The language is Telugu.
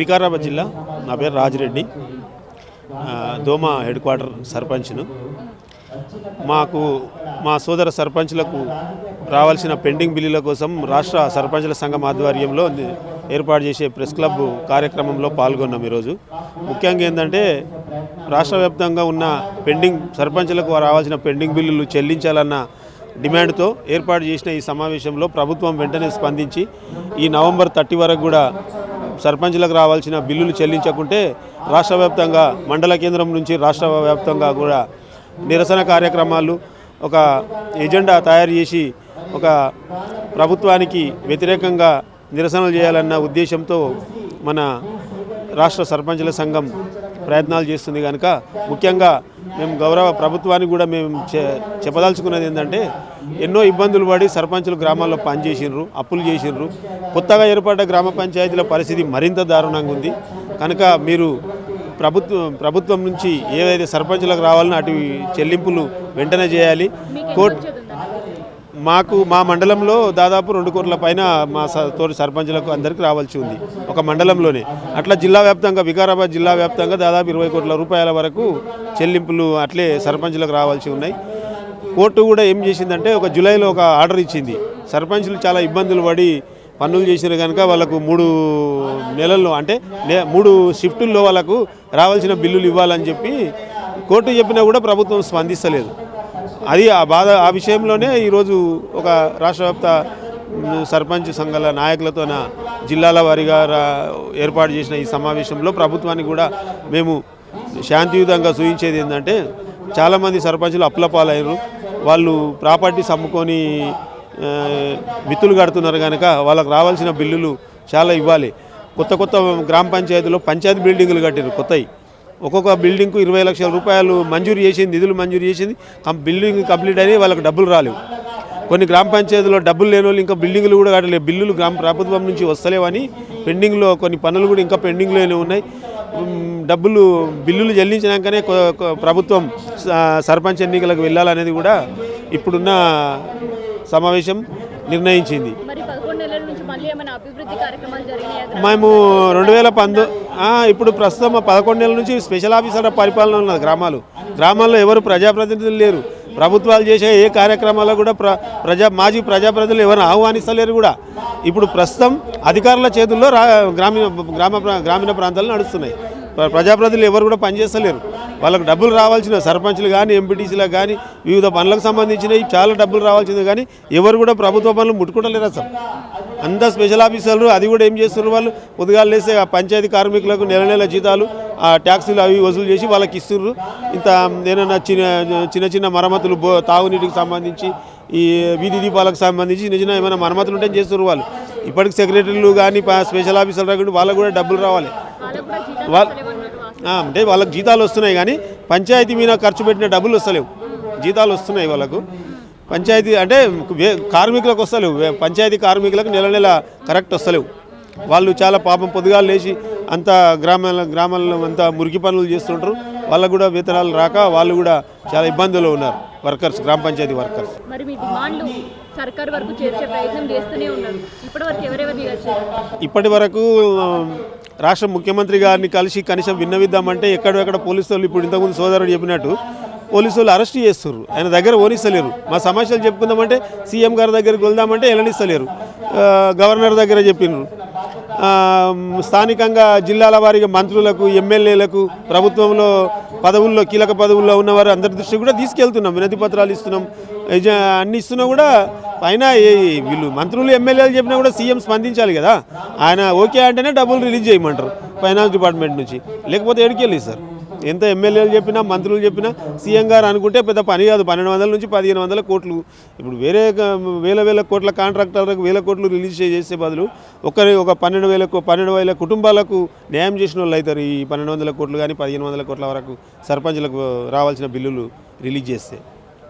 వికారాబాద్ జిల్లా. నా పేరు రాజిరెడ్డి. దోమ హెడ్ క్వార్టర్ సర్పంచ్ను. మాకు మా సోదర సర్పంచ్లకు రావాల్సిన పెండింగ్ బిల్లుల కోసం రాష్ట్ర సర్పంచ్ల సంఘం ఆధ్వర్యంలో ఏర్పాటు చేసే ప్రెస్ క్లబ్ కార్యక్రమంలో పాల్గొన్నాం. ఈరోజు ముఖ్యంగా ఏంటంటే రాష్ట్ర వ్యాప్తంగా ఉన్న సర్పంచ్లకు రావాల్సిన పెండింగ్ బిల్లులు చెల్లించాలన్న డిమాండ్తో ఏర్పాటు చేసిన ఈ సమావేశంలో ప్రభుత్వం వెంటనే స్పందించి ఈ నవంబర్ 30 వరకు కూడా సర్పంచ్లకు రావాల్సిన బిల్లులు చెల్లించకుంటే రాష్ట్ర వ్యాప్తంగా మండల కేంద్రం నుంచి రాష్ట్ర వ్యాప్తంగా కూడా నిరసన కార్యక్రమాలు ఒక ఎజెండా తయారు చేసి ఒక ప్రభుత్వానికి వ్యతిరేకంగా నిరసనలు చేయాలన్న ఉద్దేశంతో మన రాష్ట్ర సర్పంచ్ల సంఘం ప్రయత్నాలు చేస్తుంది. కనుక ముఖ్యంగా మేము గౌరవ ప్రభుత్వానికి కూడా మేము చెప్పదలుచుకున్నది ఏంటంటే ఎన్నో ఇబ్బందులు పడి సర్పంచులు గ్రామాల్లో పనిచేసినారు, అప్పులు చేసినారు. కొత్తగా ఏర్పడ్డ గ్రామ పంచాయతీల పరిస్థితి మరింత దారుణంగా ఉంది. కనుక మీరు ప్రభుత్వం నుంచి ఏదైతే సర్పంచులకు రావాలనో అటు చెల్లింపులు వెంటనే చేయాలి. మా మండలంలో దాదాపు 2 కోట్ల పైన మా తోటి సర్పంచులకు అందరికీ రావాల్సి ఉంది ఒక మండలంలోనే. అట్లా జిల్లా వ్యాప్తంగా వికారాబాద్ జిల్లా వ్యాప్తంగా దాదాపు 20 కోట్ల రూపాయల వరకు చెల్లింపులు అట్లే సర్పంచులకు రావాల్సి ఉన్నాయి. కోర్టు కూడా ఏం చేసిందంటే ఒక జూలైలో ఒక ఆర్డర్ ఇచ్చింది. సర్పంచులు చాలా ఇబ్బందులు పడి పనులు చేసినారు కనుక వాళ్ళకు 3 నెలల్లో అంటే 3 షిఫ్టుల్లో వాళ్ళకు రావాల్సిన బిల్లులు ఇవ్వాలని చెప్పి కోర్టు చెప్పినా కూడా ప్రభుత్వం స్పందిస్తలేదు. అది ఆ విషయంలోనే ఈరోజు ఒక రాష్ట్ర వ్యాప్త సర్పంచ్ సంఘాల నాయకులతో జిల్లాల వారీగా ఏర్పాటు చేసిన ఈ సమావేశంలో ప్రభుత్వానికి కూడా మేము శాంతియుతంగా సూచించేది ఏంటంటే చాలామంది సర్పంచులు అప్పుల పాలయ్యారు. వాళ్ళు ప్రాపర్టీస్ అమ్ముకొని మిత్తులు కడుతున్నారు కనుక వాళ్ళకు రావాల్సిన బిల్లులు చాలా ఇవ్వాలి. కొత్త గ్రామ పంచాయతీలో పంచాయతీ బిల్డింగులు కట్టారు కొత్తవి. ఒక్కొక్క బిల్డింగ్కు 20 లక్షల రూపాయలు మంజూరు చేసింది, నిధులు మంజూరు చేసింది. బిల్డింగ్ కంప్లీట్ అయినాయి, వాళ్ళకి డబ్బులు రాలేవు. కొన్ని గ్రామ పంచాయతీలో డబ్బులు లేని వాళ్ళు ఇంకా బిల్డింగులు కూడా కట్టలేవు. బిల్లులు ప్రభుత్వం నుంచి వస్తలేవని పెండింగ్లో కొన్ని పనులు కూడా ఇంకా పెండింగ్లోనే ఉన్నాయి. బిల్లులు చెల్లించినాకనే ప్రభుత్వం సర్పంచ్ ఎన్నికలకు వెళ్ళాలనేది కూడా ఇప్పుడున్న సమావేశం నిర్ణయించింది. మేము 2019 ఇప్పుడు ప్రస్తుతం 11 నెలల నుంచి స్పెషల్ ఆఫీసర్ పరిపాలన ఉన్నది. గ్రామాల్లో ఎవరు ప్రజాప్రతినిధులు లేరు. ప్రభుత్వాలు చేసే ఏ కార్యక్రమాల్లో కూడా మాజీ ప్రజాప్రతినిధులు ఎవరిని ఆహ్వానిస్తలేరు. కూడా ఇప్పుడు ప్రస్తుతం అధికారుల చేతుల్లో గ్రామీణ ప్రాంతాలు నడుస్తున్నాయి. ప్రజాప్రతినిధులు ఎవరు కూడా పనిచేస్తలేరు. వాళ్ళకు డబ్బులు రావాల్సిన సర్పంచ్లు కానీ ఎంపీటీసీలకు కానీ వివిధ పనులకు సంబంధించినవి చాలా డబ్బులు రావాల్సింది కానీ ఎవరు కూడా ప్రభుత్వ పనులు ముట్టుకుంటలేరు. అసలు అంతా స్పెషల్ ఆఫీసర్లు. అది కూడా ఏం చేస్తున్నారు, వాళ్ళు పొద్దుగాలు లేస్తే ఆ పంచాయతీ కార్మికులకు నెల జీతాలు ఆ ట్యాక్సీలు అవి వసూలు చేసి వాళ్ళకి ఇస్తున్నారు. ఇంత ఏదైనా చిన్న మరమ్మతులు తాగునీటికి సంబంధించి ఈ వీధి దీపాలకు సంబంధించి చిన్న ఏమైనా మరమ్మతులు ఉంటే చేస్తున్నారు వాళ్ళు. ఇప్పటికి సెక్రటరీలు కానీ స్పెషల్ ఆఫీసర్లు కానీ వాళ్ళకు కూడా డబ్బులు రావాలి. అంటే వాళ్ళకి జీతాలు వస్తున్నాయి కానీ పంచాయతీ మీద ఖర్చు పెట్టిన డబ్బులు వస్తలేవు. జీతాలు వస్తున్నాయి వాళ్ళకు. పంచాయతీ అంటే కార్మికులకు వస్తలేవు. పంచాయతీ కార్మికులకు నెల కరెక్ట్ వస్తలేవు. వాళ్ళు చాలా పాపం పొద్దుగాలు లేచి అంతా గ్రామాల్లో అంతా మురికి పనులు చేస్తుంటారు. వాళ్ళకు కూడా వేతనాలు రాక వాళ్ళు కూడా చాలా ఇబ్బందుల్లో ఉన్నారు. వర్కర్స్, గ్రామ పంచాయతీ వర్కర్స్. ఇప్పటి వరకు రాష్ట్ర ముఖ్యమంత్రి గారిని కలిసి కనీసం విన్నవిద్దామంటే ఎక్కడెక్కడ పోలీసు వాళ్ళు ఇప్పుడు ఇంతకుముందు సోదరుడు చెప్పినట్టు పోలీసు వాళ్ళు అరెస్ట్ చేస్తున్నారు. ఆయన దగ్గర ఓనిస్తలేరు. మా సమస్యలు చెప్పుకుందామంటే సీఎం గారి దగ్గరికి వెళ్దామంటే వెళ్ళనిస్తలేరు. గవర్నర్ దగ్గర చెప్పినారు. స్థానికంగా జిల్లాల వారీగా మంత్రులకు, ఎమ్మెల్యేలకు, ప్రభుత్వంలో పదవుల్లో కీలక పదవుల్లో ఉన్నవారు అందరి దృష్టి కూడా తీసుకెళ్తున్నాం. వినతి పత్రాలు ఇస్తున్నాం, అన్ని ఇస్తున్నా కూడా పైన వీళ్ళు మంత్రులు ఎమ్మెల్యేలు చెప్పినా కూడా సీఎం స్పందించాలి కదా. ఆయన ఓకే అంటేనే డబ్బులు రిలీజ్ చేయమంటారు ఫైనాన్స్ డిపార్ట్మెంట్ నుంచి, లేకపోతే ఎక్కడికి వెళ్ళి సార్. ఎంత ఎమ్మెల్యేలు చెప్పినా మంత్రులు చెప్పినా సీఎం గారు అనుకుంటే పెద్ద పని కాదు. 1200 నుంచి 1500 కోట్లు. ఇప్పుడు వేరే వేల కోట్ల కాంట్రాక్టర్లకు 1000 కోట్లు రిలీజ్ చేసే బదులు ఒక 12,000 కుటుంబాలకు న్యాయం చేసిన వాళ్ళు అవుతారు. ఈ 1200 కోట్లు కానీ 1500 కోట్ల వరకు సర్పంచ్లకు రావాల్సిన బిల్లులు రిలీజ్ చేస్తే.